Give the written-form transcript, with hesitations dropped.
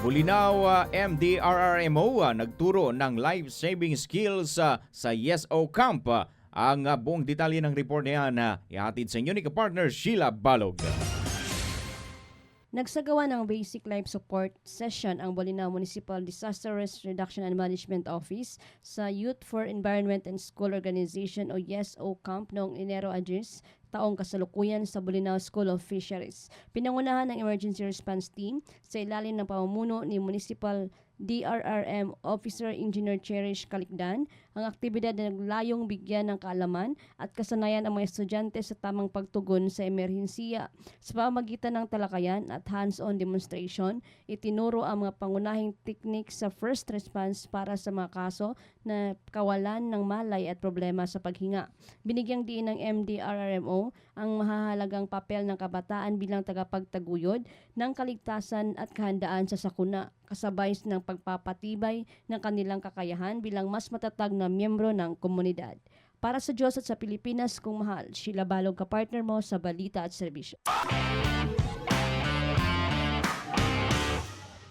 Bulinaw MDRRMO nagturo ng life-saving skills sa YesO Camp. Ang buong detalye ng report na yan ihatid sa inyo ni partner Sheila Balog. Nagsagawa ng basic life support session ang Bolinao Municipal Disaster Risk Reduction and Management Office sa Youth for Environment and School Organization o YesO Camp noong Enero Adris, taong kasalukuyan sa Bolinao School of Fisheries. Pinangunahan ng Emergency Response Team sa ilalim ng pamumuno ni Municipal DRRM Officer Engineer Cherish Kalikdan, ang aktibidad na naglayong bigyan ng kaalaman at kasanayan ang mga estudyante sa tamang pagtugon sa emerhensiya. Sa pamamagitan ng talakayan at hands-on demonstration, itinuro ang mga pangunahing techniques sa first response para sa mga kaso na kawalan ng malay at problema sa paghinga. Binigyang diin ng MDRRMO ang mahahalagang papel ng kabataan bilang tagapagtaguyod ng kaligtasan at kahandaan sa sakuna, kasabay ng pagpapatibay ng kanilang kakayahan bilang mas matatag na miyembro ng komunidad. Para sa Diyos at sa Pilipinas kung mahal, Sheila Balog, kapartner mo sa Balita at Serbisyo.